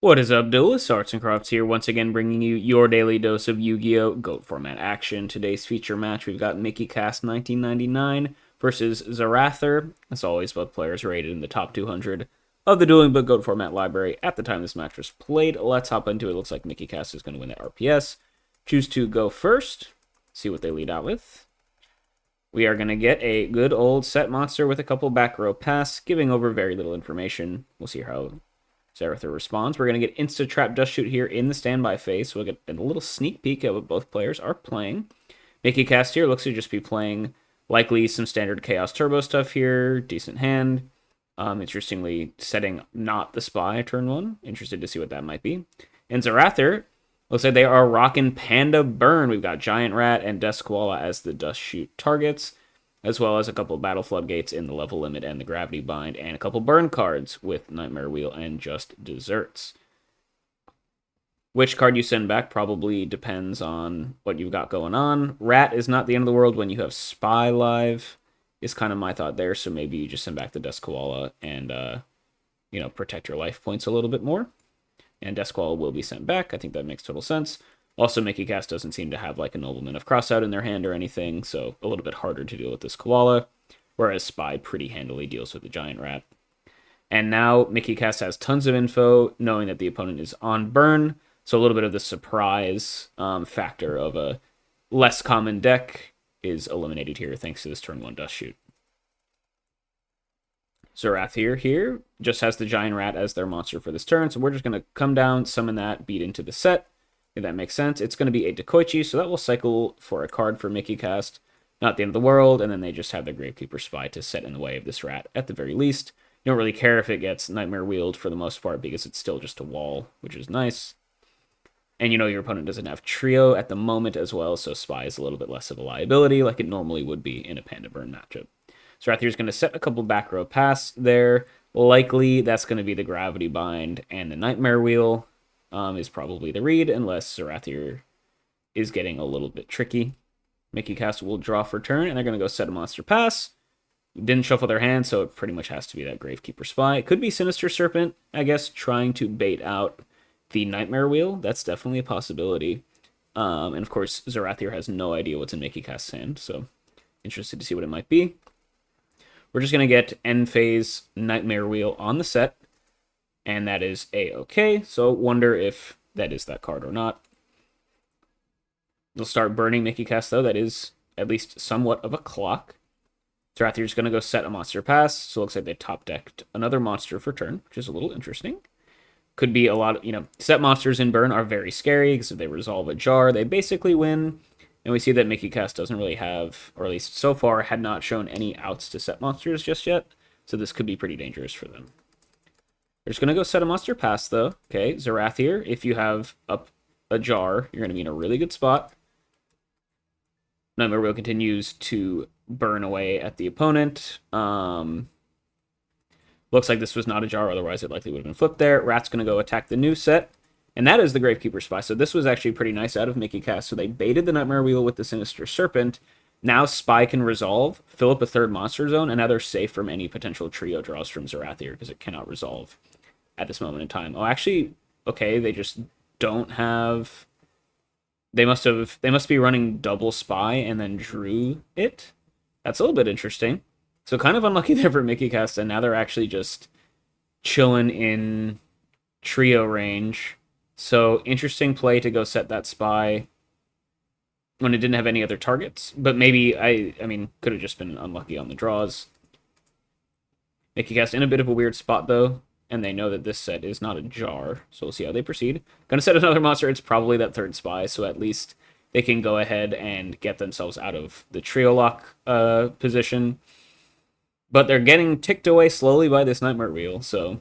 What is up, Duelist? Arts and Crafts here, once again bringing you your daily dose of Yu-Gi-Oh! Goat Format action. Today's feature match, we've got Mickey Cast 1999 versus Zarather. As always, both players rated in the top 200 of the Duelingbook Goat Format library at the time this match was played. Let's hop into it. Looks like Mickey Cast is going to win that RPS. Choose to go first. See what they lead out with. We are going to get a good old set monster with a couple back row pass, giving over very little information. We'll see how Zarather responds. We're going to get Insta-Trap Dust Shoot here in the standby phase. So we'll get a little sneak peek at what both players are playing. Mickey Cast here looks to just be playing likely some standard Chaos Turbo stuff here. Decent hand. Interestingly, setting not the Spy turn 1. Interested to see what that might be. And Zarather looks like they are rocking Panda Burn. We've got Giant Rat and Death Koala as the Dust Shoot targets, as well as a couple of Battle Floodgates in the level limit and the Gravity Bind, and a couple burn cards with Nightmare Wheel and Just Desserts. Which card you send back probably depends on what you've got going on. Rat is not the end of the world when you have Spy live, is kind of my thought there, so maybe you just send back the Death Koala and, protect your life points a little bit more. And Death Koala will be sent back. I think that makes total sense. Also, Mickey Cast doesn't seem to have like a Nobleman of Crossout in their hand or anything, so a little bit harder to deal with this Koala, whereas Spy pretty handily deals with the Giant Rat. And now Mickey Cast has tons of info, knowing that the opponent is on burn, so a little bit of the surprise factor of a less common deck is eliminated here thanks to this turn 1 Dust Shoot. Zarather here just has the Giant Rat as their monster for this turn, so we're just going to come down, summon that, beat into the set. If that makes sense. It's going to be a Dekoichi, so that will cycle for a card for Mickey Cast. Not the end of the world, and then they just have their Gravekeeper Spy to set in the way of this rat at the very least. You don't really care if it gets Nightmare Wheeled for the most part because it's still just a wall, which is nice. And you know your opponent doesn't have Trio at the moment as well, so Spy is a little bit less of a liability like it normally would be in a Panda Burn matchup. So Zarather is going to set a couple back row pass there. Likely that's going to be the Gravity Bind and the Nightmare Wheel. Is probably the read, unless Zarather is getting a little bit tricky. Mickey Cast will draw for turn, and they're going to go set a monster pass. Didn't shuffle their hand, so it pretty much has to be that Gravekeeper Spy. It could be Sinister Serpent, I guess, trying to bait out the Nightmare Wheel. That's definitely a possibility. And of course, Zarather has no idea what's in Mickey Cast's hand, so interested to see what it might be. We're just going to get end phase Nightmare Wheel on the set. And that is A-okay, so wonder if that is that card or not. They'll start burning Mickey Cast, though. That is at least somewhat of a clock. Zarather's going to go set a monster pass, so it looks like they top-decked another monster for turn, which is a little interesting. Could be a lot of, set monsters in burn are very scary, because if they resolve a jar, they basically win. And we see that Mickey Cast doesn't really have, or at least so far, had not shown any outs to set monsters just yet, so this could be pretty dangerous for them. They're just going to go set a monster pass, though. Okay, Zarather, if you have up a jar, you're going to be in a really good spot. Nightmare Wheel continues to burn away at the opponent. Looks like this was not a jar, otherwise it likely would have been flipped there. Rat's going to go attack the new set, and that is the Gravekeeper Spy. So this was actually pretty nice out of Mickey Cast. So they baited the Nightmare Wheel with the Sinister Serpent. Now Spy can resolve, fill up a third monster zone, and now they're safe from any potential trio draws from Zarather because it cannot resolve at this moment in time. Oh, actually, okay, they just don't have... They must be running double Spy and then drew it? That's a little bit interesting. So kind of unlucky there for Mickey Cast, and now they're actually just chilling in trio range. So interesting play to go set that Spy when it didn't have any other targets. But maybe, I mean, could have just been unlucky on the draws. Mickey Cast in a bit of a weird spot, though. And they know that this set is not a jar, so we'll see how they proceed. Gonna set another monster, it's probably that third Spy, so at least they can go ahead and get themselves out of the trio lock position. But they're getting ticked away slowly by this Nightmare Wheel, so...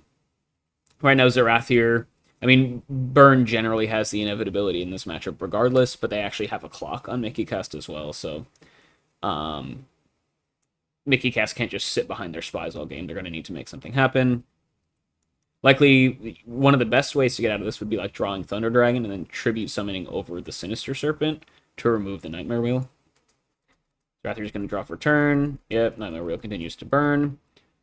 Right now, Zarather... I mean, Burn generally has the inevitability in this matchup regardless, but they actually have a clock on Mickey Cast as well, so... Mickey Cast can't just sit behind their Spies all game, they're gonna need to make something happen. Likely, one of the best ways to get out of this would be like drawing Thunder Dragon and then tribute summoning over the Sinister Serpent to remove the Nightmare Wheel. Zarather's going to draw for turn. Yep, Nightmare Wheel continues to burn.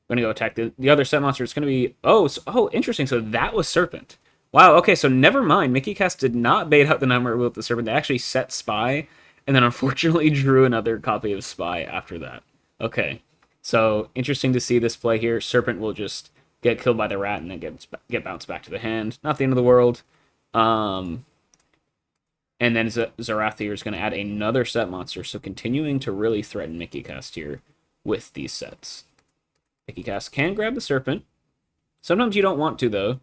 Going to go attack the other set monster. It's going to be... Oh, interesting. So that was Serpent. Wow, okay, so never mind. Mickey Cast did not bait out the Nightmare Wheel with the Serpent. They actually set Spy, and then unfortunately drew another copy of Spy after that. Okay, so interesting to see this play here. Serpent will just get killed by the rat and then get bounced back to the hand. Not the end of the world. Um, and then Zarathir is going to add another set monster, so continuing to really threaten Mickey Cast here with these sets. Mickey Cast can grab the Serpent. Sometimes you don't want to, though,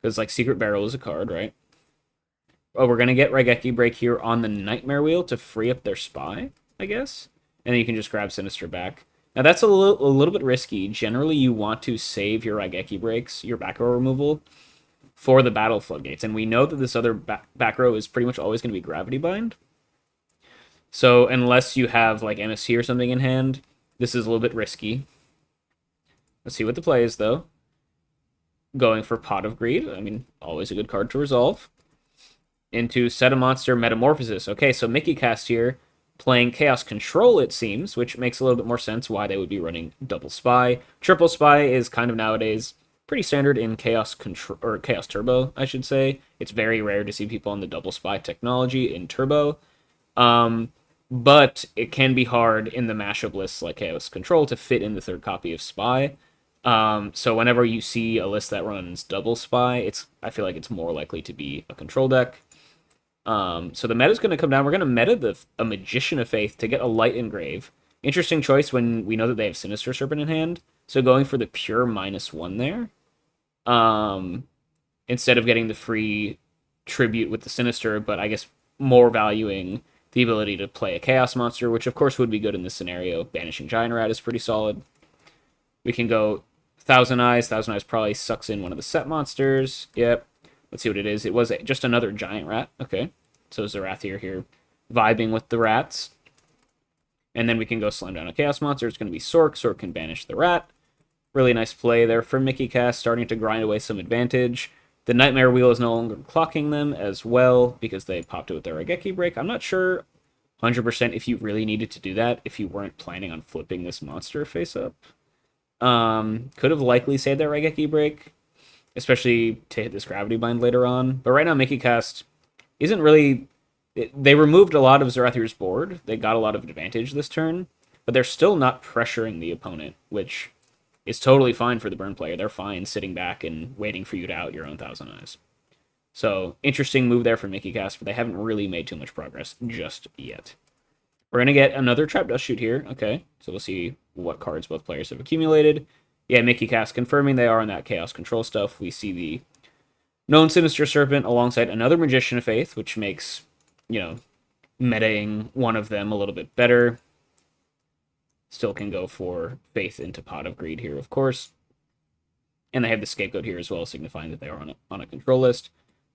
because, like, Secret Barrel is a card, right? Oh, we're going to get Raigeki Break here on the Nightmare Wheel to free up their Spy, I guess. And then you can just grab Sinister back. Now, that's a little bit risky. Generally, you want to save your Raigeki Breaks, your back row removal, for the Battle Floodgates. And we know that this other back row is pretty much always going to be Gravity Bind. So, unless you have, like, MST or something in hand, this is a little bit risky. Let's see what the play is, though. Going for Pot of Greed. I mean, always a good card to resolve. Into Set a Monster Metamorphosis. Okay, so Mickey Cast here playing Chaos Control, it seems, which makes a little bit more sense why they would be running double Spy. Triple Spy is kind of nowadays pretty standard in Chaos Control, or Chaos Turbo, I should say. It's very rare to see people on the double Spy technology in Turbo. But it can be hard in the mashup lists like Chaos Control to fit in the third copy of Spy. So whenever you see a list that runs double Spy, I feel like it's more likely to be a control deck. So the meta is going to come down. We're going to meta a Magician of Faith to get a Light Engrave. Interesting choice when we know that they have Sinister Serpent in hand. So going for the pure -1 there. Instead of getting the free tribute with the Sinister, but I guess more valuing the ability to play a Chaos Monster, which of course would be good in this scenario. Banishing Giant Rat is pretty solid. We can go Thousand Eyes. Thousand Eyes probably sucks in one of the set monsters. Yep. Let's see what it is. It was just another Giant Rat. Okay. So Zarathir here vibing with the rats. And then we can go slam down a Chaos Monster. It's going to be Sork. Sork can banish the rat. Really nice play there for Mickey Cast, starting to grind away some advantage. The Nightmare Wheel is no longer clocking them as well because they popped it with their Raigeki Break. I'm not sure 100% if you really needed to do that if you weren't planning on flipping this monster face up. Could have likely saved that Raigeki Break, especially to hit this Gravity Bind later on. But right now, Mickey Cast isn't really... They removed a lot of Zarathir's board. They got a lot of advantage this turn, but they're still not pressuring the opponent, which is totally fine for the Burn player. They're fine sitting back and waiting for you to out your own Thousand Eyes. So, interesting move there for Mickey Cast, but they haven't really made too much progress just yet. We're going to get another Trap Dust Shoot here. Okay, so we'll see what cards both players have accumulated. Yeah, Mickey Cast confirming they are on that Chaos Control stuff. We see the known Sinister Serpent alongside another Magician of Faith, which makes, metaing one of them a little bit better. Still can go for Faith into Pot of Greed here, of course. And they have the Scapegoat here as well, signifying that they are on a control list.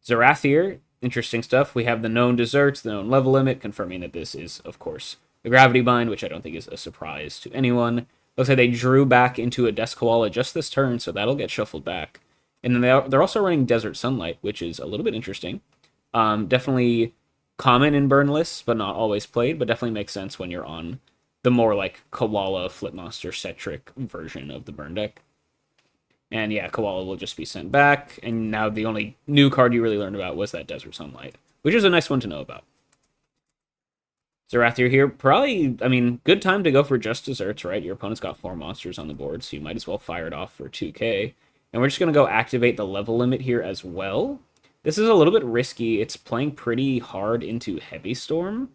Zarathir, interesting stuff. We have the known desserts, the known level limit, confirming that this is, of course, the Gravity Bind, which I don't think is a surprise to anyone. Looks like they drew back into a Desk Koala just this turn, so that'll get shuffled back. And then they're also running Desert Sunlight, which is a little bit interesting. Definitely common in burn lists, but not always played, but definitely makes sense when you're on the more like Koala, Flip Monster, Cetric version of the burn deck. And yeah, Koala will just be sent back, and now the only new card you really learned about was that Desert Sunlight, which is a nice one to know about. Zarathir here, probably, good time to go for just desserts, right? Your opponent's got 4 monsters on the board, so you might as well fire it off for 2k. And we're just going to go activate the level limit here as well. This is a little bit risky. It's playing pretty hard into Heavy Storm,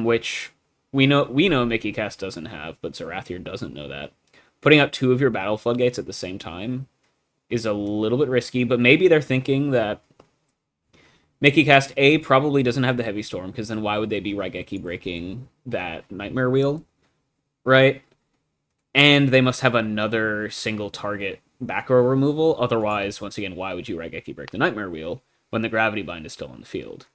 which we know Mickey Cast doesn't have, but Zarathir doesn't know that. Putting out 2 of your Battle Floodgates at the same time is a little bit risky, but maybe they're thinking that Mickey Cast A probably doesn't have the Heavy Storm, because then why would they be Raigeki breaking that Nightmare Wheel, right? And they must have another single target back row removal. Otherwise, once again, why would you Raigeki break the Nightmare Wheel when the Gravity Bind is still on the field?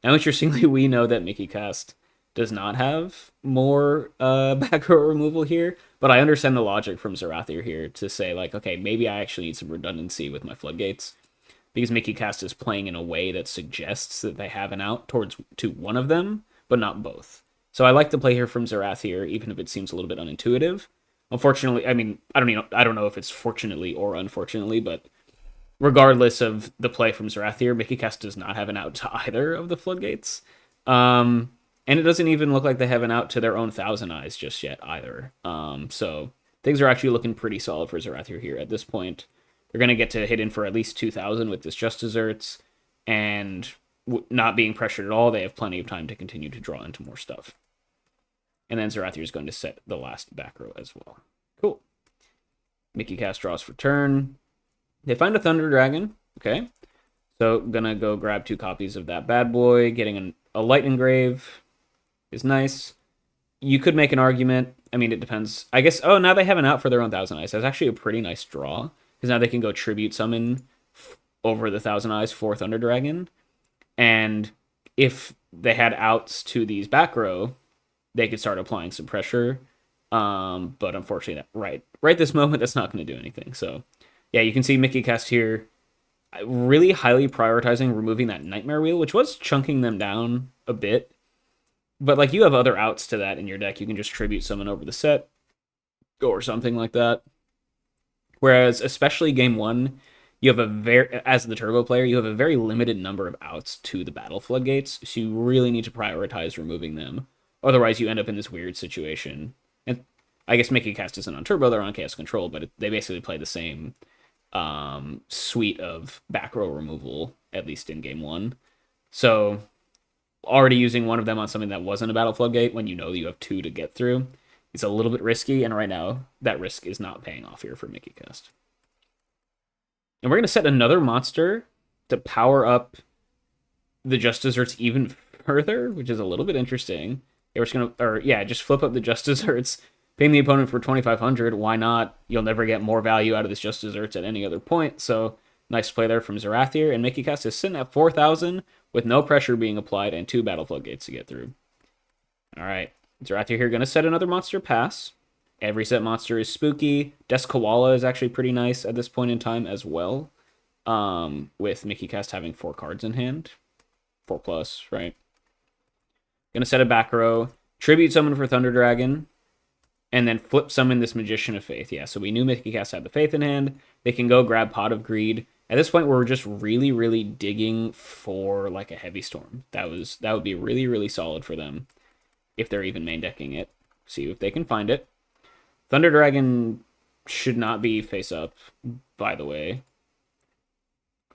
Now, interestingly, we know that Mickey Cast does not have more back row removal here, but I understand the logic from Zarathir here to say, like, okay, maybe I actually need some redundancy with my Floodgates, because Mickey Cast is playing in a way that suggests that they have an out to one of them, but not both. So I like the play here from Zarathir, even if it seems a little bit unintuitive. Unfortunately, I don't know if it's fortunately or unfortunately, but regardless of the play from Zerathir, Mickey Cast does not have an out to either of the Floodgates. And it doesn't even look like they have an out to their own Thousand Eyes just yet either. So things are actually looking pretty solid for Zerathir here at this point. They're going to get to hit in for at least 2,000 with this Just Desserts, and not being pressured at all, they have plenty of time to continue to draw into more stuff. And then Zerathir is going to set the last back row as well. Cool. Mickey Cast draws for turn. They find a Thunder Dragon. Okay. So gonna go grab 2 copies of that bad boy. Getting a Light Engrave is nice. You could make an argument. I mean, it depends. I guess, oh, now they have an out for their own Thousand Eyes. That's actually a pretty nice draw, because now they can go Tribute Summon over the Thousand Eyes for Thunder Dragon. And if they had outs to these back row, they could start applying some pressure. But unfortunately, right this moment, that's not going to do anything. So, yeah, you can see Mickey Cast here really highly prioritizing removing that Nightmare Wheel, which was chunking them down a bit. But, like, you have other outs to that in your deck. You can just Tribute Summon over the set or something like that. Whereas, especially Game 1, you have as the Turbo player, you have a very limited number of outs to the Battle Floodgates, so you really need to prioritize removing them. Otherwise, you end up in this weird situation. And I guess Mickey Cast isn't on Turbo, they're on Chaos Control, but they basically play the same suite of back row removal, at least in Game 1. So already using one of them on something that wasn't a Battle Floodgate when you know you have 2 to get through, it's a little bit risky, and right now, that risk is not paying off here for Mickey Cast. And we're going to set another monster to power up the Just Desserts even further, which is a little bit interesting. We're just going to, just flip up the Just Desserts, paying the opponent for 2,500. Why not? You'll never get more value out of this Just Desserts at any other point. So nice play there from Zerathir. And Mickey Cast is sitting at 4,000 with no pressure being applied and 2 Battle Floodgates to get through. All right. Zerathir here going to set another monster pass. Every set monster is spooky. Koala is actually pretty nice at this point in time as well. With Mickey Cast having 4 cards in hand. 4+, right? Gonna set a back row. Tribute Summon for Thunder Dragon. And then flip summon this Magician of Faith. Yeah, so we knew Mickey Cast had the Faith in hand. They can go grab Pot of Greed. At this point, we're just really, really digging for like a Heavy Storm. That would be really, really solid for them if they're even main decking it. See if they can find it. Thunder Dragon should not be face up, by the way.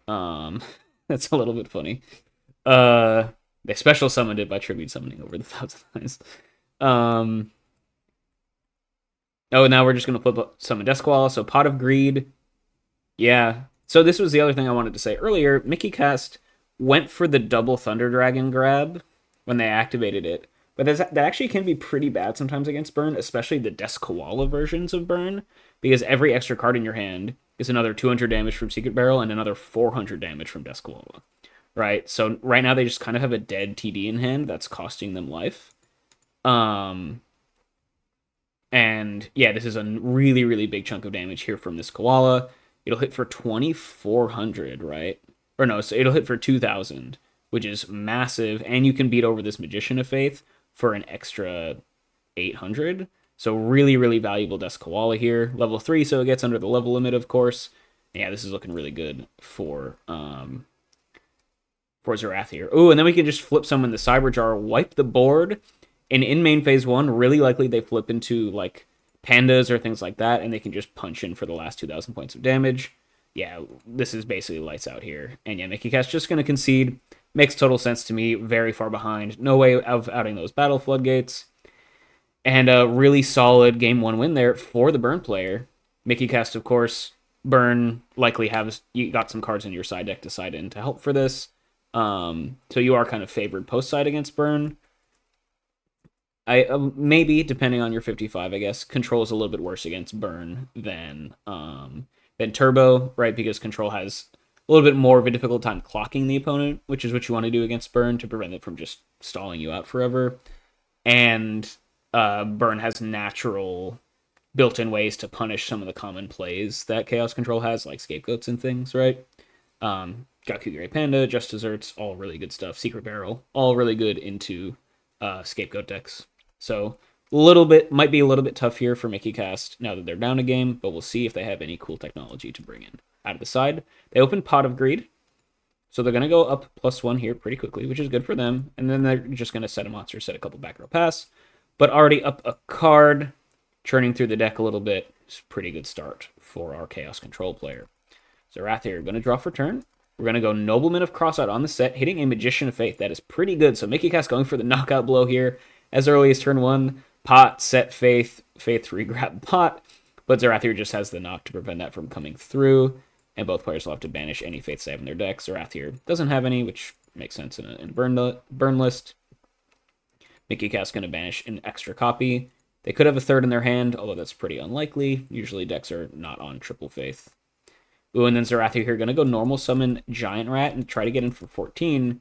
That's a little bit funny. They special summoned it by tribute summoning over the Thousand Eyes. Oh, now we're just going to flip up summon Koala. So Pot of Greed. Yeah. So this was the other thing I wanted to say earlier. Mickey Cast went for the double Thunder Dragon grab when they activated it. But that actually can be pretty bad sometimes against Burn, especially the Koala versions of Burn, because every extra card in your hand is another 200 damage from Secret Barrel and another 400 damage from Koala, right? So right now they just kind of have a dead TD in hand that's costing them life. And yeah, this is a really, really big chunk of damage here from this Koala. It'll hit for 2,400, right? Or no, so it'll hit for 2,000, which is massive, and you can beat over this Magician of Faith for an extra 800. So really, really valuable Koala here. Level 3, so it gets under the level limit, of course. Yeah, this is looking really good for Zerathir. Oh, and then we can just flip summon the Cyberjar, wipe the board, and in main phase 1, really likely they flip into like pandas or things like that, and they can just punch in for the last 2,000 points of damage. Yeah, this is basically lights out here. And yeah, Mickey Cast just going to concede. Makes total sense to me. Very far behind. No way of outing those Battle Floodgates. And a really solid Game 1 win there for the Burn player. Mickey Cast, of course. Burn likely you got some cards in your side deck to side in to help for this. So you are kind of favored post side against Burn. Maybe, depending on your 55, I guess, Control is a little bit worse against Burn than Turbo, right? Because Control has a little bit more of a difficult time clocking the opponent, which is what you want to do against Burn to prevent it from just stalling you out forever. And Burn has natural built-in ways to punish some of the common plays that Chaos Control has, like scapegoats and things, right? Got Kugure Panda, Just Desserts, all really good stuff. Secret Barrel, all really good into scapegoat decks. So might be a little bit tough here for Mickey Cast now that they're down a game, but we'll see if they have any cool technology to bring in. out of the side. They open Pot of Greed, so they're going to go up +1 here pretty quickly, which is good for them. And then they're just going to set a monster, set a couple back row pass. But already up a card, churning through the deck a little bit. It's a pretty good start for our Chaos Control player. Zerathir going to draw for turn. We're going to go Nobleman of Crossout on the set, hitting a Magician of Faith. That is pretty good. So Mickey Cast going for the knockout blow here as early as turn 1. Pot, set Faith, Faith regrab Pot. But Zerathir just has the knock to prevent that from coming through. And both players will have to banish any Faiths they have in their deck. Zerathir doesn't have any, which makes sense in a burn list. Mickey Cast going to banish an extra copy. They could have a third in their hand, although that's pretty unlikely. Usually decks are not on triple Faith. Ooh, and then Zerathir here going to go normal summon Giant Rat and try to get in for 14.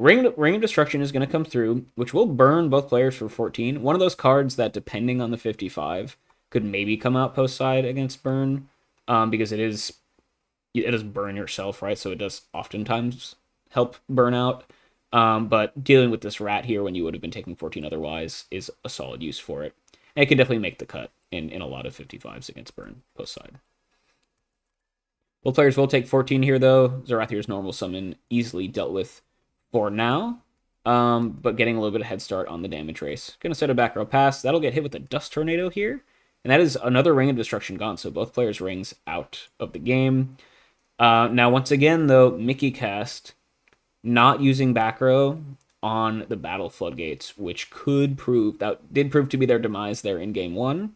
Ring of Destruction is going to come through, which will burn both players for 14. One of those cards that, depending on the 55, could maybe come out post side against burn, because it does burn yourself, right? So it does oftentimes help burn out. But dealing with this rat here when you would have been taking 14 otherwise is a solid use for it. And it can definitely make the cut in a lot of 55s against burn post side. Both players will take 14 here, though. Zerathir's normal summon easily dealt with for now, but getting a little bit of head start on the damage race. Going to set a back row pass. That'll get hit with a Dust Tornado here. And that is another Ring of Destruction gone, so both players' rings out of the game. Now, once again, though, Mickey Cast not using back row on the Battle Floodgates, which did prove to be their demise there in Game 1,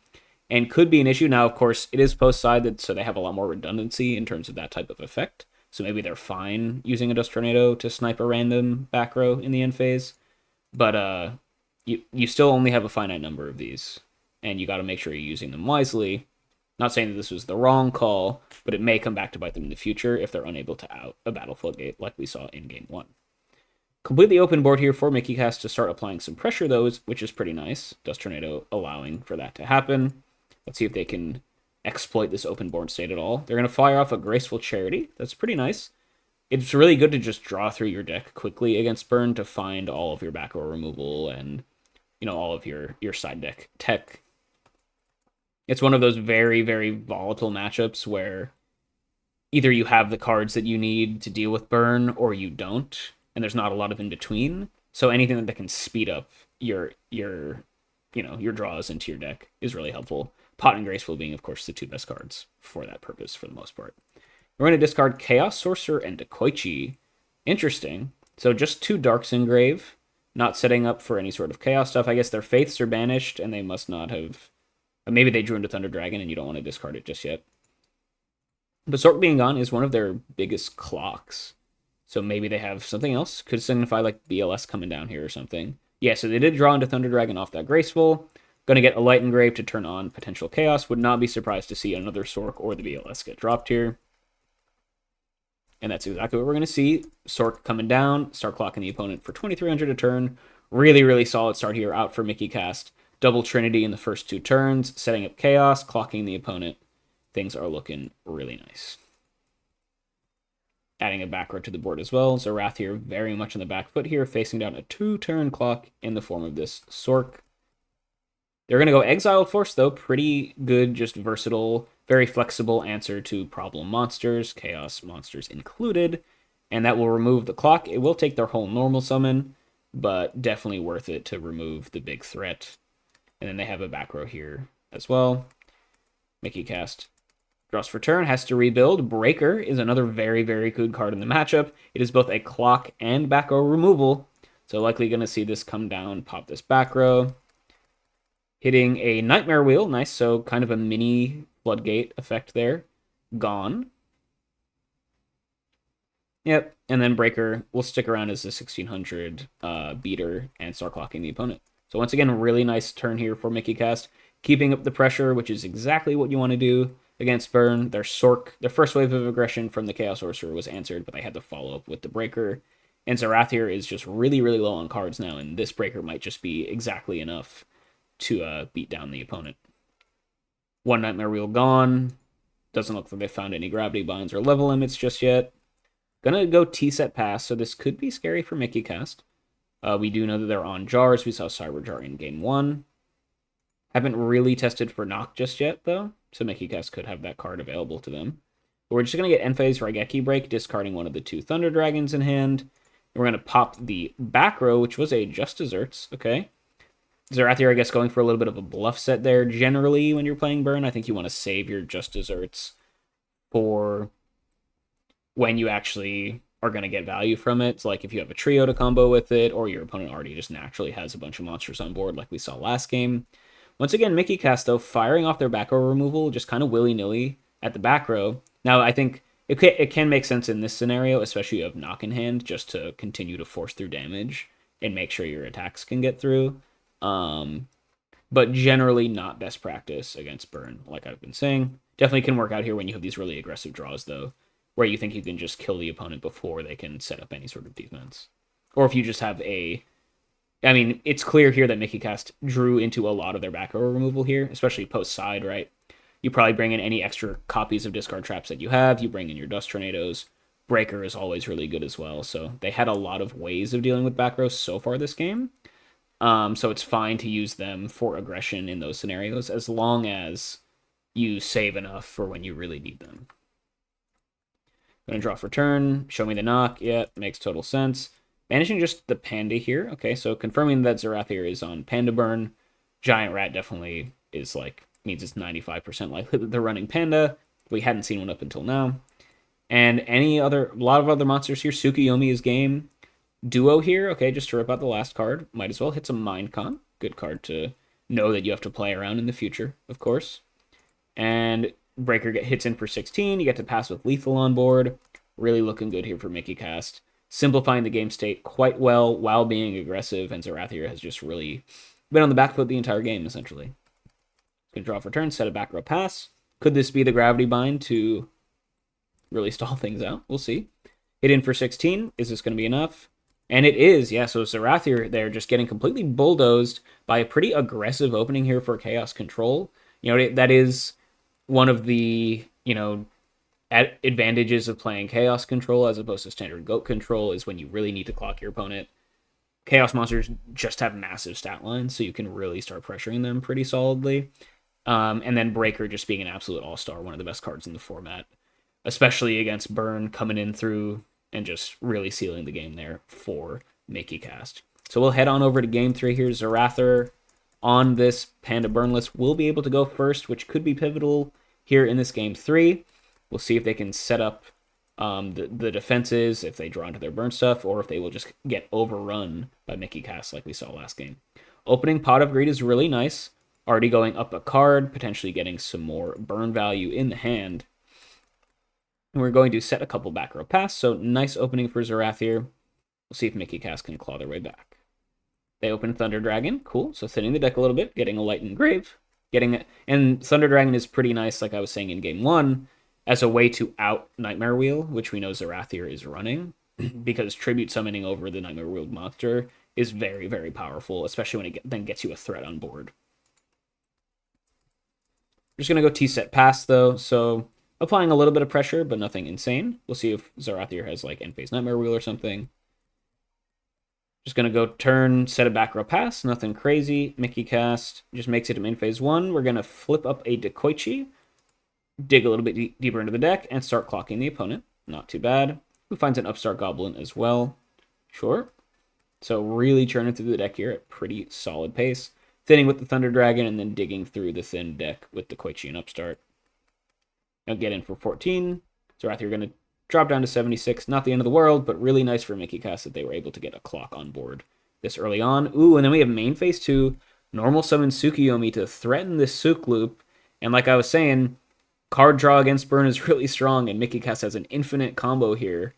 and could be an issue. Now, of course, it is post-sided, so they have a lot more redundancy in terms of that type of effect. So maybe they're fine using a Dust Tornado to snipe a random back row in the end phase. But you still only have a finite number of these, and you got to make sure you're using them wisely. Not saying that this was the wrong call, but it may come back to bite them in the future if they're unable to out a Battle Floodgate like we saw in Game 1. Completely open board here for Mickey Cast to start applying some pressure, though, which is pretty nice. Dust Tornado allowing for that to happen. Let's see if they can exploit this open board state at all. They're going to fire off a Graceful Charity. That's pretty nice. It's really good to just draw through your deck quickly against burn to find all of your back row removal and, all of your side deck tech. It's one of those very, very volatile matchups where either you have the cards that you need to deal with burn or you don't, and there's not a lot of in between. So anything that can speed up your draws into your deck is really helpful. Pot and Graceful being, of course, the two best cards for that purpose for the most part. We're going to discard Chaos Sorcerer and Dekoichi. Interesting. So just 2 Darks Engrave, not setting up for any sort of chaos stuff. I guess their Faiths are banished, and they must not have... Maybe they drew into Thunder Dragon, and you don't want to discard it just yet. But Sork being gone is one of their biggest clocks. So maybe they have something else. Could signify like BLS coming down here or something. Yeah, so they did draw into Thunder Dragon off that Graceful. Going to get a Light Engrave to turn on potential chaos. Would not be surprised to see another Sork or the BLS get dropped here. And that's exactly what we're going to see. Sork coming down, start clocking the opponent for 2,300 a turn. Really, really solid start here out for Mickey Cast. Double Trinity in the first 2 turns, setting up chaos, clocking the opponent. Things are looking really nice. Adding a back row to the board as well. Zerathir very much on the back foot here, facing down a 2-turn clock in the form of this Sork. They're going to go Exiled Force, though. Pretty good, just versatile, very flexible answer to problem monsters, chaos monsters included. And that will remove the clock. It will take their whole normal summon, but definitely worth it to remove the big threat. And then they have a back row here as well. Mickey Cast draws for turn, has to rebuild. Breaker is another very, very good card in the matchup. It is both a clock and back row removal. So likely going to see this come down, pop this back row. Hitting a Nightmare Wheel. Nice, so kind of a mini Floodgate effect there. Gone. Yep, and then Breaker will stick around as a 1,600 beater and start clocking the opponent. So once again, really nice turn here for Mickey Cast. Keeping up the pressure, which is exactly what you want to do against burn. Their first wave of aggression from the Chaos Sorcerer was answered, but they had to follow up with the Breaker. And Zerathir is just really, really low on cards now, and this Breaker might just be exactly enough to beat down the opponent. 1 Nightmare Wheel gone. Doesn't look like they found any gravity binds or level limits just yet. Gonna go T-set pass, so this could be scary for Mickey Cast. We do know that they're on jars. We saw Cyber Jar in Game 1. Haven't really tested for knock just yet, though, so Mickey Cast could have that card available to them. But we're just going to get End-Phase Raigeki Break, discarding one of the 2 Thunder Dragons in hand. And we're going to pop the back row, which was a Just Desserts. Okay. Zerathir, I guess, going for a little bit of a bluff set there. Generally, when you're playing Burn, I think you want to save your Just Desserts for when you actually are going to get value from it. So, like, if you have a trio to combo with it, or your opponent already just naturally has a bunch of monsters on board, like we saw last game. Once again, Mickey Cast, though, firing off their back row removal just kind of willy-nilly at the back row. Now, I think it can make sense in this scenario, especially if you have Knock in hand, just to continue to force through damage and make sure your attacks can get through. But generally not best practice against Burn, like I've been saying. Definitely can work out here when you have these really aggressive draws, though, where you think you can just kill the opponent before they can set up any sort of defense. Or if you just have a... I mean, it's clear here that Mickey Cast drew into a lot of their back row removal here, especially post-side, right? You probably bring in any extra copies of discard traps that you have. You bring in your Dust Tornadoes. Breaker is always really good as well. So they had a lot of ways of dealing with back rows so far this game. So it's fine to use them for aggression in those scenarios, as long as you save enough for when you really need them. Gonna draw for turn, show me the knock. Yeah, makes total sense. Banishing just the Panda here. Okay, so confirming that Zerathir is on Panda Burn. Giant Rat definitely is like, means it's 95% likely that they're running Panda. We hadn't seen one up until now. And a lot of other monsters here. Tsukuyomi is game. Duo here, okay, just to rip out the last card. Might as well hit some Mind Con. Good card to know that you have to play around in the future, of course. And Breaker hits in for 16. You get to pass with Lethal on board. Really looking good here for Mickey Cast. Simplifying the game state quite well while being aggressive, and Zerathir has just really been on the back foot the entire game, essentially. Gonna draw for turn, set a back row pass. Could this be the Gravity Bind to really stall things out? We'll see. Hit in for 16. Is this going to be enough? And it is, yeah. So Zerathir there just getting completely bulldozed by a pretty aggressive opening here for Chaos Control. You know, that is one of the, advantages of playing Chaos Control as opposed to standard Goat Control is when you really need to clock your opponent. Chaos monsters just have massive stat lines, so you can really start pressuring them pretty solidly. And then Breaker just being an absolute all-star, one of the best cards in the format, especially against Burn coming in through and just really sealing the game there for Mickey Cast. So we'll head on over to Game 3 here. Zerathir on this Panda Burn list will be able to go first, which could be pivotal here in this Game 3. We'll see if they can set up the defenses, if they draw into their burn stuff, or if they will just get overrun by Mickey Cast like we saw last game. Opening Pot of Greed is really nice. Already going up a card, potentially getting some more burn value in the hand. And we're going to set a couple back row pass, so nice opening for Zerathir. We'll see if Mickey Cast can claw their way back. They open Thunder Dragon, cool, so thinning the deck a little bit, getting a Light Engrave. And Thunder Dragon is pretty nice, like I was saying in Game 1, as a way to out Nightmare Wheel, which we know Zerathir is running, because Tribute Summoning over the Nightmare Wheel monster is very, very powerful, especially when it then gets you a threat on board. Just going to go T-set pass, though, so applying a little bit of pressure, but nothing insane. We'll see if Zerathir has, like, End-Phase Nightmare Wheel or something. Just going to go turn, set a back row pass, nothing crazy. Mickey Cast just makes it to main phase 1. We're going to flip up a Dekoichi, dig a little bit deeper into the deck, and start clocking the opponent. Not too bad. Who finds an Upstart Goblin as well? Sure. So really churning through the deck here at pretty solid pace. Thinning with the Thunder Dragon, and then digging through the thin deck with the Koichi and Upstart. Now get in for 14. Zerathir going to drop down to 76. Not the end of the world, but really nice for Mickey Cast that they were able to get a clock on board this early on. Ooh, and then we have main phase 2. Normal summon Tsukuyomi to threaten this Suk loop. And like I was saying, card draw against Burn is really strong, and Mickey Cast has an infinite combo here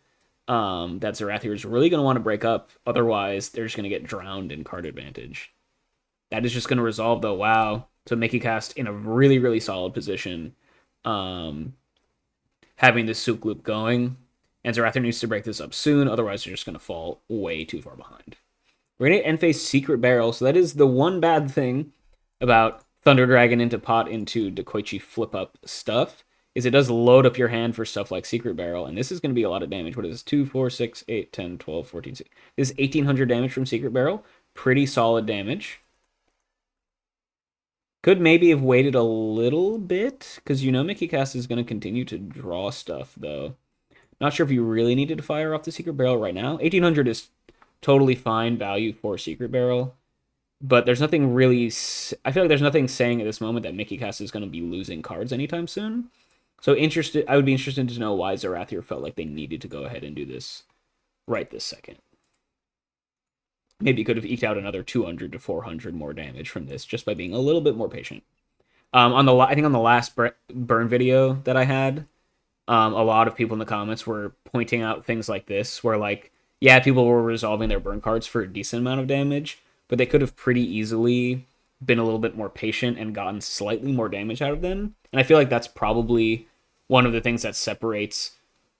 that Zerathir is really going to want to break up. Otherwise, they're just going to get drowned in card advantage. That is just going to resolve, though. Wow. So Mickey Cast in a really, really solid position, having this Suk loop going. And Zerathir needs to break this up soon, otherwise they're just going to fall way too far behind. We're going to end-phase Secret Barrel, so that is the one bad thing about Thunder Dragon into pot into Dekoichi flip-up stuff, is it does load up your hand for stuff like Secret Barrel, and this is going to be a lot of damage. What is this? 2, 4, 6, 8, 10, 12, 14, 16. This is 1,800 damage from Secret Barrel. Pretty solid damage. Could maybe have waited a little bit, because you know Mickey Cast is going to continue to draw stuff, though. Not sure if you really needed to fire off the Secret Barrel right now. 1800 is totally fine value for Secret Barrel, but there's nothing really. I feel like there's nothing saying at this moment that Mickey Cast is going to be losing cards anytime soon. So interested, I would be interested to know why Zerathir felt like they needed to go ahead and do this right this second. Maybe could have eked out another 200 to 400 more damage from this just by being a little bit more patient. I think on the last burn video that I had, a lot of people in the comments were pointing out things like this, where like, yeah, people were resolving their burn cards for a decent amount of damage, but they could have pretty easily been a little bit more patient and gotten slightly more damage out of them. And I feel like that's probably one of the things that separates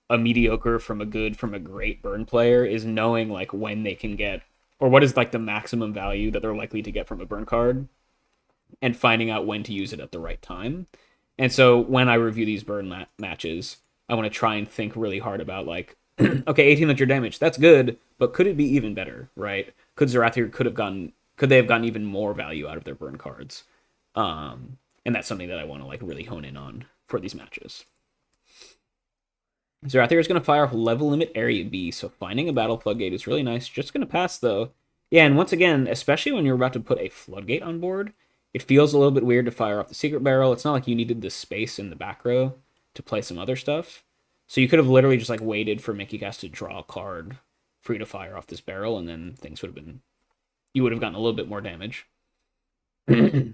a mediocre from a good from a great burn player, is knowing like when they can get, or what is like the maximum value that they're likely to get from a burn card, and finding out when to use it at the right time. And so when I review these burn matches, I want to try and think really hard about like, okay, 1800 damage, that's good, but could it be even better, right? Could Zerathir could they have gotten even more value out of their burn cards? And that's something that I want to like really hone in on for these matches. Zerathir is going to fire off level limit area B, so finding a battle floodgate is really nice. Just going to pass though. Yeah, and once again, especially when you're about to put a floodgate on board, it feels a little bit weird to fire off the secret barrel. It's not like you needed the space in the back row to play some other stuff. So you could have literally just like waited for Mickey Cast to draw a card for you to fire off this barrel, and then things would have been, you would have gotten a little bit more damage. We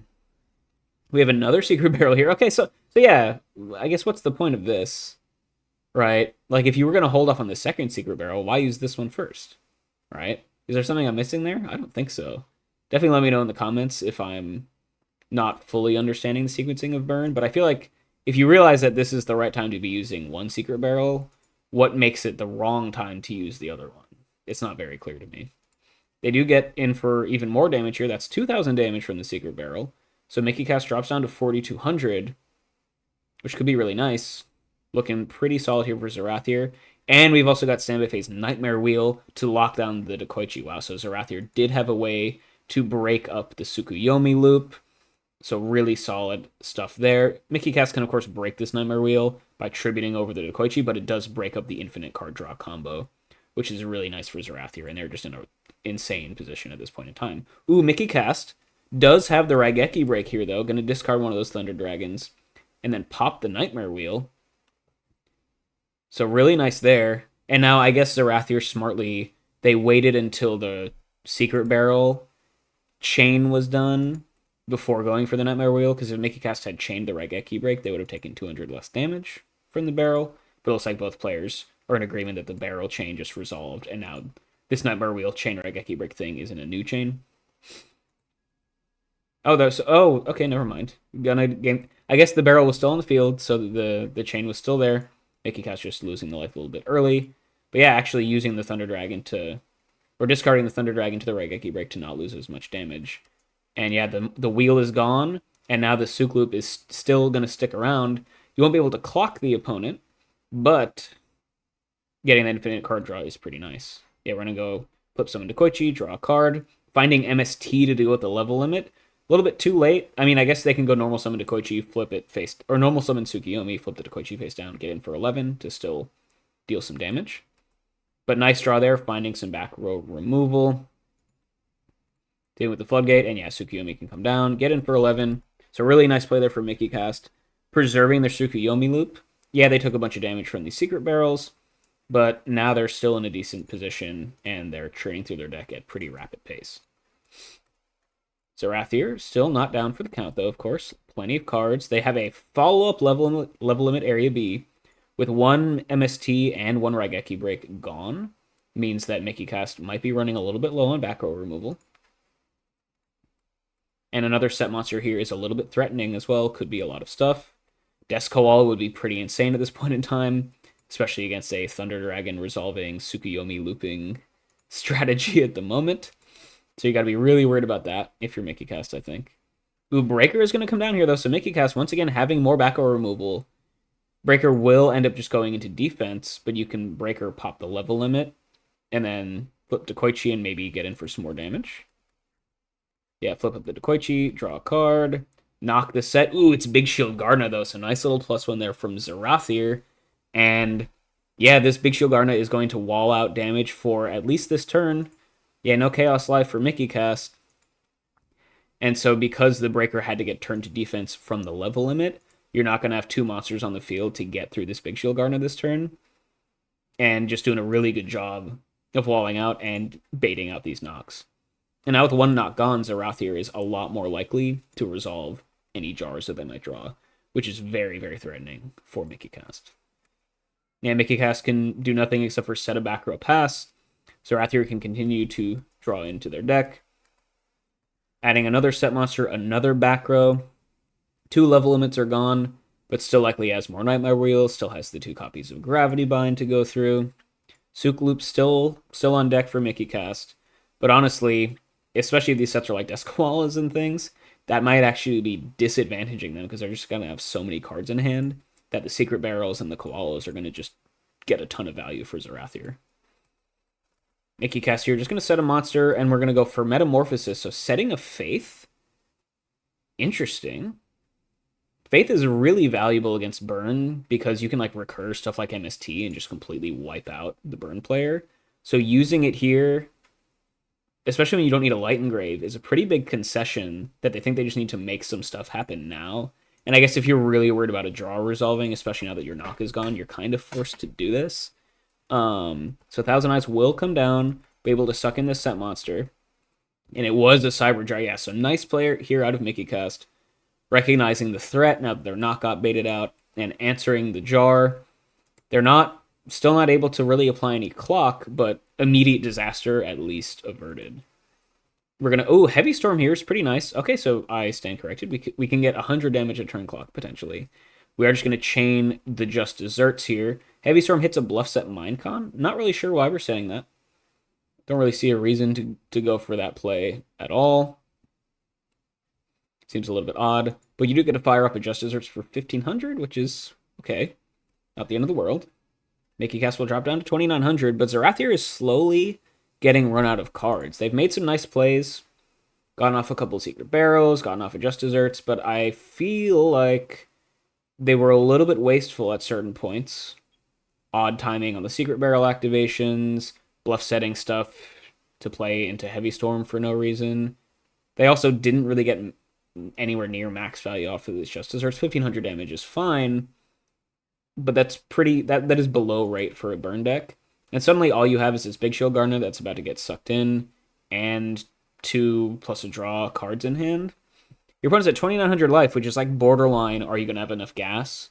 have another secret barrel here. Okay, so yeah, I guess what's the point of this, right? Like if you were gonna hold off on the second secret barrel, why use this one first, right? Is there something I'm missing there? I don't think so. Definitely let me know in the comments if I'm not fully understanding the sequencing of burn, but I feel like if you realize that this is the right time to be using one secret barrel, what makes it the wrong time to use the other one? It's not very clear to me. They do get in for even more damage here. That's 2,000 damage from the secret barrel. So Mickey Cast drops down to 4,200, which could be really nice. Looking pretty solid here for Zerathir. And we've also got Sanbefei's Nightmare Wheel to lock down the Dekoichi. Wow, so Zerathir did have a way to break up the Tsukuyomi loop. So really solid stuff there. Mickey Cast can, of course, break this Nightmare Wheel by tributing over the Dekoichi, but it does break up the infinite card draw combo, which is really nice for Zerathir, and they're just in an insane position at this point in time. Ooh, Mickey Cast does have the Raigeki break here, though. Going to discard one of those Thunder Dragons and then pop the Nightmare Wheel. So really nice there. And now I guess Zerathir smartly, they waited until the Secret Barrel chain was done before going for the Nightmare Wheel, because if Mickey Cast had chained the Raigeki break, they would have taken 200 less damage from the barrel. But it looks like both players are in agreement that the barrel chain just resolved, and now this Nightmare Wheel chain Raigeki break thing is in a new chain. Okay, never mind. I guess the barrel was still on the field, so the chain was still there. Mickey Cast just losing the life a little bit early. But yeah, actually using the Thunder Dragon or discarding the Thunder Dragon to the Raigeki break to not lose as much damage. And yeah, the wheel is gone, and now the Souk Loop is still going to stick around. You won't be able to clock the opponent, but getting that infinite card draw is pretty nice. Yeah, we're going to go flip summon Dekoichi, draw a card. Finding MST to deal with the level limit. A little bit too late. I mean, I guess they can go normal summon Dekoichi, flip it face, or normal summon Tsukuyomi, flip the Dekoichi face down, get in for 11 to still deal some damage. But nice draw there, finding some back row removal. Dealing with the Floodgate, and yeah, Tsukuyomi can come down, get in for 11. So really nice play there for Mickey Cast. Preserving their Tsukuyomi loop. Yeah, they took a bunch of damage from these secret barrels, but now they're still in a decent position, and they're churning through their deck at pretty rapid pace. Zerathir, still not down for the count, though, of course. Plenty of cards. They have a follow-up level limit area B with one MST and one Raigeki break gone. Means that Mickey Cast might be running a little bit low on back row removal. And another set monster here is a little bit threatening as well. Could be a lot of stuff. Desk Koala would be pretty insane at this point in time, especially against a Thunder Dragon resolving Tsukuyomi looping strategy at the moment. So you got to be really worried about that if you're Mickey Cast, I think. Ooh, Breaker is going to come down here, though. So Mickey Cast, once again, having more back row removal. Breaker will end up just going into defense, but you can Breaker pop the level limit and then flip Dekoichi and maybe get in for some more damage. Yeah, flip up the Dekoichi, draw a card. knock the set. Ooh, it's Big Shield Garna, though, so nice little +1 there from Zerathir. And yeah, this Big Shield Garna is going to wall out damage for at least this turn. Yeah, no Chaos Life for Mickey Cast. And so because the Breaker had to get turned to defense from the level limit, you're not going to have two monsters on the field to get through this Big Shield Garna this turn. And just doing a really good job of walling out and baiting out these knocks. And now with one knock gone, Zerathir is a lot more likely to resolve any jars that they might draw, which is very, very threatening for Mickey Cast. Yeah, Mickey Cast can do nothing except for set a back row pass. Zerathir can continue to draw into their deck. Adding another set monster, another back row. 2 level limits are gone, but still likely has more Nightmare Wheels, still has the 2 copies of Gravity Bind to go through. Souk Loop still on deck for Mickey Cast, but honestly, especially if these sets are like Desk Koalas and things, that might actually be disadvantaging them because they're just going to have so many cards in hand that the Secret Barrels and the Koalas are going to just get a ton of value for Zerathir. Mickey Cast here, just going to set a monster, and we're going to go for Metamorphosis. So setting a Faith, interesting. Faith is really valuable against Burn because you can like recur stuff like MST and just completely wipe out the Burn player. So using it here, especially when you don't need a Light Engrave, is a pretty big concession that they think they just need to make some stuff happen now. And I guess if you're really worried about a draw resolving, especially now that your knock is gone, you're kind of forced to do this. So Thousand Eyes will come down, be able to suck in this set monster. And it was a Cyber Jar. Yeah, so nice player here out of Mickey Cast. Recognizing the threat now that their knock got baited out and answering the jar. They're still not able to really apply any clock, but immediate disaster at least averted. We're going to... Heavy Storm here is pretty nice. Okay, so I stand corrected. We can get 100 damage at turn clock, potentially. We are just going to chain the Just Desserts here. Heavy Storm hits a bluff set Minecon. Not really sure why we're saying that. Don't really see a reason to go for that play at all. Seems a little bit odd. But you do get to fire up a Just Desserts for 1,500, which is okay. Not the end of the world. Mickey Cast will drop down to 2,900, but Zerathir is slowly getting run out of cards. They've made some nice plays. Gotten off a couple of Secret Barrels, gotten off of Just Desserts, but I feel like they were a little bit wasteful at certain points. Odd timing on the Secret Barrel activations, bluff setting stuff to play into Heavy Storm for no reason. They also didn't really get anywhere near max value off of this Just Desserts. 1,500 damage is fine, but that's pretty... That is below rate for a burn deck. And suddenly all you have is this Big Shield Gardener that's about to get sucked in, and 2 plus a draw cards in hand. Your opponent's at 2,900 life, which is like borderline, are you going to have enough gas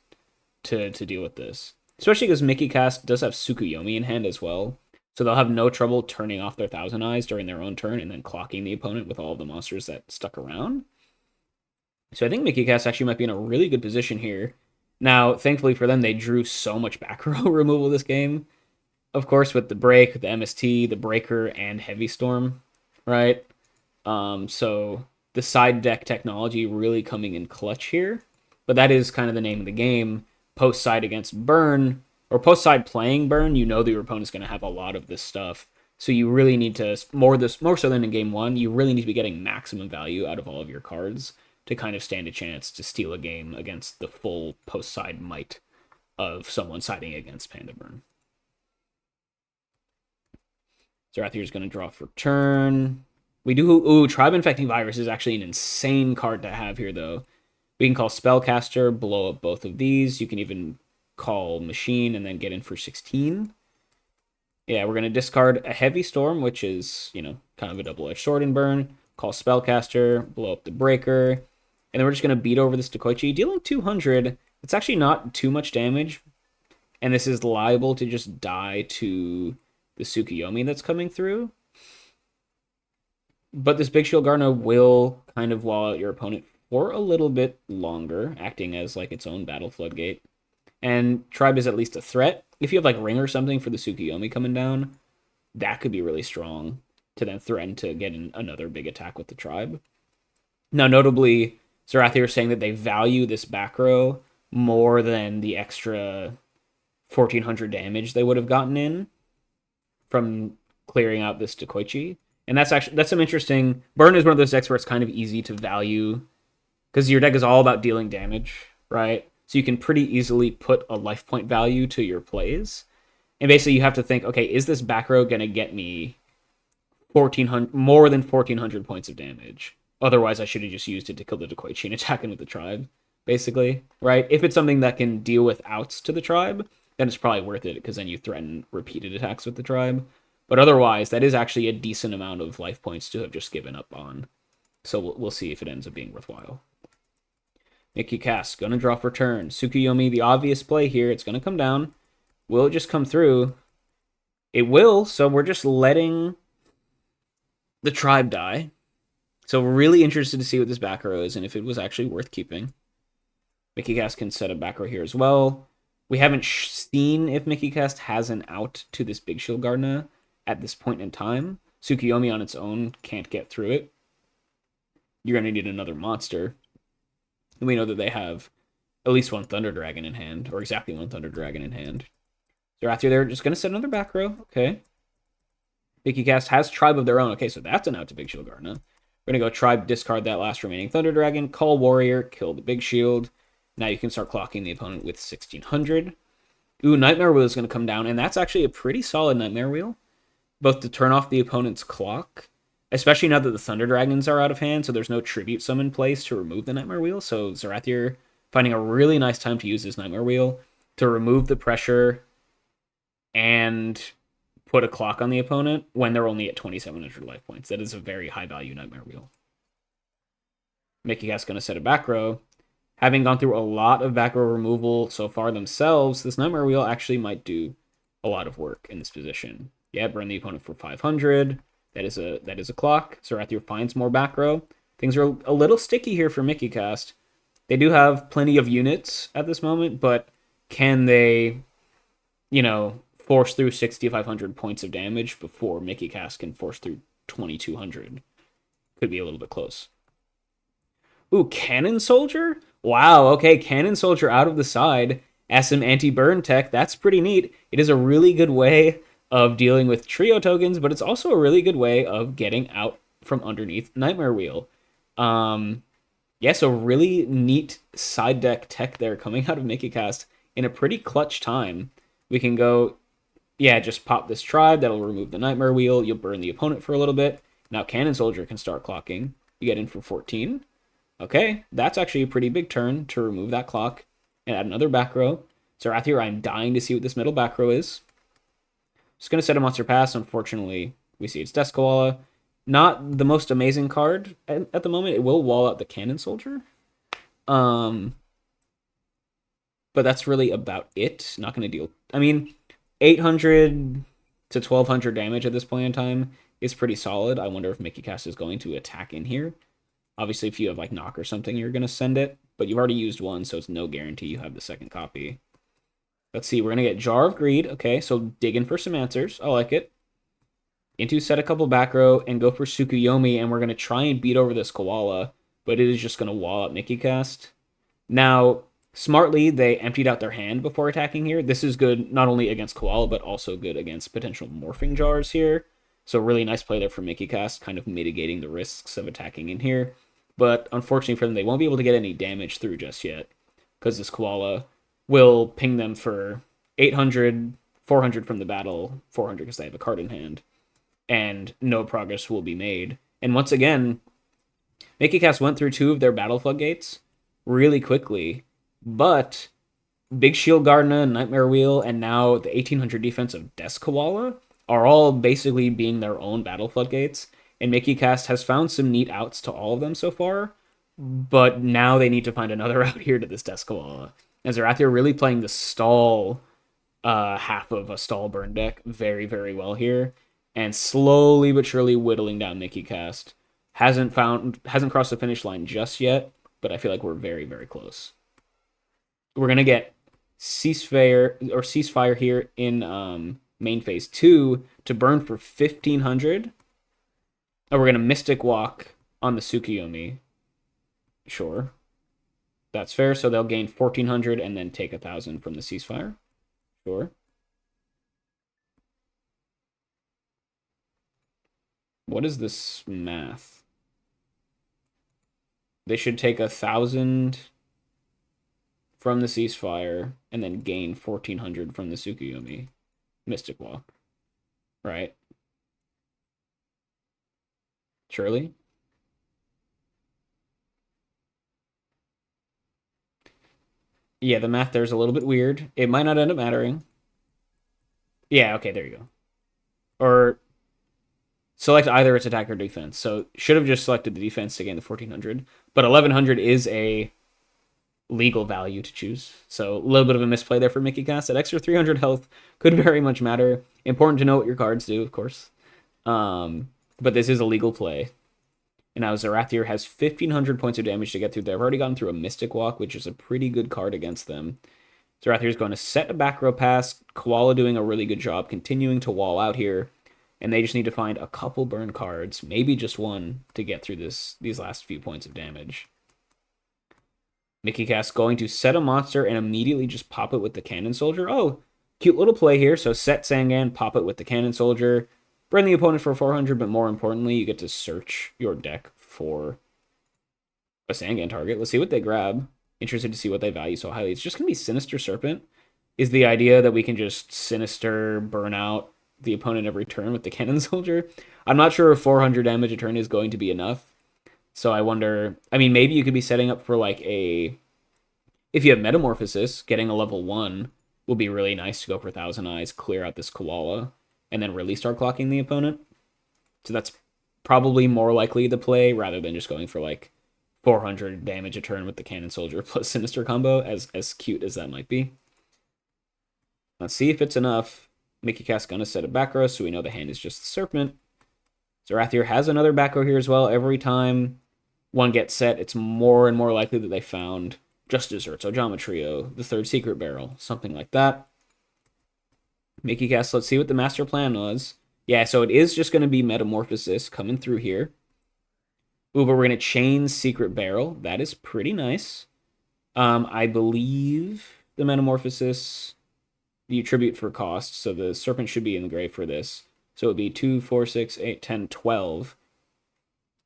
to deal with this? Especially because Mickey Cast does have Tsukuyomi in hand as well. So they'll have no trouble turning off their Thousand Eyes during their own turn and then clocking the opponent with all of the monsters that stuck around. So I think Mickey Cast actually might be in a really good position here. Now, thankfully for them, they drew so much back row removal this game. Of course, with the break, the MST, the breaker, and Heavy Storm, right? So the side deck technology really coming in clutch here. But that is kind of the name of the game. Post side against Burn, or post side playing Burn, you know that your opponent's going to have a lot of this stuff. So you really need to, more so than in game 1, you really need to be getting maximum value out of all of your cards to kind of stand a chance to steal a game against the full post side might of someone siding against Panda Burn. Zerathir is going to draw for turn. We do... Tribe Infecting Virus is actually an insane card to have here, though. We can call Spellcaster, blow up both of these. You can even call Machine and then get in for 16. Yeah, we're going to discard a Heavy Storm, which is, kind of a double-edged sword in Burn. Call Spellcaster, blow up the Breaker. And then we're just going to beat over this Dekoichi, dealing 200. It's actually not too much damage. And this is liable to just die to the Tsukuyomi that's coming through. But this Big Shield Gardener will kind of wall out your opponent for a little bit longer, acting as like its own battle floodgate. And Tribe is at least a threat. If you have like Ring or something for the Tsukuyomi coming down, that could be really strong to then threaten to get in another big attack with the Tribe. Now, notably, Zerathir is saying that they value this back row more than the extra 1,400 damage they would have gotten in from clearing out this Dekoichi. And that's some interesting... Burn is one of those decks where it's kind of easy to value because your deck is all about dealing damage, right? So you can pretty easily put a life point value to your plays. And basically you have to think, okay, is this back row going to get me 1400 more than 1400 points of damage? Otherwise I should have just used it to kill the decoy chain attacking with the tribe, basically, right? If it's something that can deal with outs to the tribe, then it's probably worth it because then you threaten repeated attacks with the tribe. But otherwise, that is actually a decent amount of life points to have just given up on. So we'll see if it ends up being worthwhile. Nikki Cass, gonna draw for turn. Tsukuyomi, the obvious play here. It's gonna come down. Will it just come through? It will, so we're just letting the tribe die. So we're really interested to see what this back row is and if it was actually worth keeping. Mickey Cast can set a back row here as well. We haven't seen if Mickey Cast has an out to this Big Shield Gardna at this point in time. Tsukuyomi on its own can't get through it. You're going to need another monster. And we know that they have at least one Thunder Dragon in hand, or exactly one Thunder Dragon in hand. So after they're just going to set another back row. Okay. Mickey Cast has Tribe of their own. Okay, so that's an out to Big Shield Gardna. We're going to go Tribe, discard that last remaining Thunder Dragon, call Warrior, kill the Big Shield. Now you can start clocking the opponent with 1600. Ooh, Nightmare Wheel is going to come down, and that's actually a pretty solid Nightmare Wheel. Both to turn off the opponent's clock, especially now that the Thunder Dragons are out of hand, so there's no Tribute Sum in place to remove the Nightmare Wheel. So Zerathir finding a really nice time to use this Nightmare Wheel to remove the pressure and put a clock on the opponent when they're only at 2700 life points. That is a very high value Nightmare Wheel. Mickey Cat's going to set a back row. Having gone through a lot of back row removal so far themselves, this Nightmare Wheel actually might do a lot of work in this position. Yeah, burn the opponent for 500. That is a clock. Zerathir finds more back row. Things are a little sticky here for Mickey Cast. They do have plenty of units at this moment, but can they, force through 6,500 points of damage before Mickey Cast can force through 2,200? Could be a little bit close. Ooh, Cannon Soldier? Wow, okay, Cannon Soldier out of the side as some anti-burn tech. That's pretty neat. It is a really good way of dealing with trio tokens, but it's also a really good way of getting out from underneath Nightmare Wheel. Yeah, so really neat side deck tech there coming out of Mickey Cast in a pretty clutch time. We can go, just pop this tribe. That'll remove the Nightmare Wheel. You'll burn the opponent for a little bit. Now Cannon Soldier can start clocking. You get in for 14. Okay, that's actually a pretty big turn to remove that clock and add another back row. Zerathir, I'm dying to see what this middle back row is. Just going to set a monster pass. Unfortunately, we see it's Death Koala. Not the most amazing card at the moment. It will wall out the Cannon Soldier. But that's really about it. Not going to deal... 800 to 1200 damage at this point in time is pretty solid. I wonder if Mickey Cast is going to attack in here. Obviously, if you have Knock or something, you're going to send it. But you've already used one, so it's no guarantee you have the second copy. Let's see. We're going to get Jar of Greed. Okay, so digging for some answers. I like it. Into set a couple back row and go for Tsukuyomi, and we're going to try and beat over this Koala. But it is just going to wall up Mickey Cast. Now, smartly, they emptied out their hand before attacking here. This is good not only against Koala, but also good against potential Morphing Jars here. So really nice play there for Mickey Cast, kind of mitigating the risks of attacking in here. But unfortunately for them, they won't be able to get any damage through just yet, because this Koala will ping them for 800, 400 from the battle, 400 because they have a card in hand, and no progress will be made. And once again, Mickey Cast went through 2 of their battle floodgates really quickly, but Big Shield Gardna, Nightmare Wheel, and now the 1800 defense of Death Koala are all basically being their own battle floodgates. And Mickey Cast has found some neat outs to all of them so far, but now they need to find another out here to this Death Koala. And Zerathir really playing the stall half of a stall burn deck very, very well here, and slowly but surely whittling down Mickey Cast. Hasn't crossed the finish line just yet, but I feel like we're very, very close. We're gonna get ceasefire here in main phase 2 to burn for 1500. Oh, we're going to Mystic Walk on the Tsukuyomi. Sure. That's fair. So they'll gain 1400 and then take 1000 from the ceasefire. Sure. What is this math? They should take 1,000 from the ceasefire and then gain 1,400 from the Tsukuyomi Mystic Walk. Right? Surely? Yeah, the math there's a little bit weird. It might not end up mattering. Yeah, okay, there you go. Or select either its attack or defense. So should have just selected the defense to gain the 1,400. But 1,100 is a legal value to choose. So a little bit of a misplay there for Mickey Cast. That extra 300 health could very much matter. Important to know what your cards do, of course. But this is a legal play. And now Zerathir has 1,500 points of damage to get through. They've already gone through a Mystic Walk, which is a pretty good card against them. Zerathir is going to set a back row pass. Koala doing a really good job continuing to wall out here. And they just need to find a couple burn cards, maybe just one, to get through these last few points of damage. Mickey Cast going to set a monster and immediately just pop it with the Cannon Soldier. Oh, cute little play here. So set Sangan, pop it with the Cannon Soldier. Burn the opponent for 400, but more importantly, you get to search your deck for a Sangan target. Let's see what they grab. Interested to see what they value so highly. It's just going to be Sinister Serpent. Is the idea that we can just Sinister burn out the opponent every turn with the Cannon Soldier? I'm not sure if 400 damage a turn is going to be enough. So I wonder, I mean, maybe you could be setting up for like a, if you have Metamorphosis, getting a level 1 will be really nice to go for Thousand Eyes, clear out this Koala, and then really start clocking the opponent. So that's probably more likely the play rather than just going for like 400 damage a turn with the Cannon Soldier plus Sinister combo, as cute as that might be. Let's see if it's enough. Mickey Cast gonna set a back row, so we know the hand is just the Serpent. Zerathir has another back row here as well. Every time one gets set, it's more and more likely that they found Just Desserts, Ojama Trio, the third Secret Barrel, something like that. Mickey Cast, let's see what the master plan was. Yeah, so it is just going to be Metamorphosis coming through here. Ooh, but we're going to chain Secret Barrel. That is pretty nice. I believe the Metamorphosis, you tribute for cost, so the Serpent should be in the grave for this. So it would be 2, 4, 6, 8, 10, 12.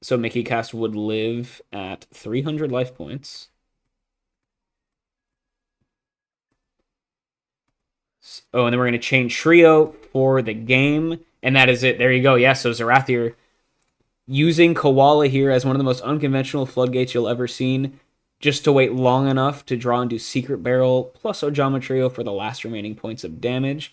So Mickey Cast would live at 300 life points. Oh, and then we're going to chain Trio for the game. And that is it. There you go. Yeah, so Zerathir using Koala here as one of the most unconventional floodgates you'll ever seen, just to wait long enough to draw into Secret Barrel plus Ojama Trio for the last remaining points of damage.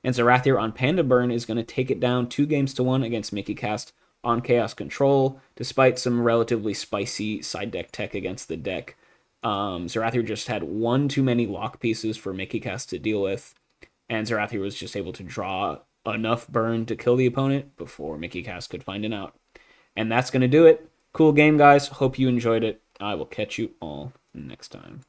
And Zerathir on Panda Burn is going to take it down 2-1 against Mickey Cast on Chaos Control, despite some relatively spicy side deck tech against the deck. Zerathir just had one too many lock pieces for Mickey Cast to deal with, and Zerathir was just able to draw enough burn to kill the opponent before Mickey Cast could find an out. And that's going to do it. Cool game, guys. Hope you enjoyed it. I will catch you all next time.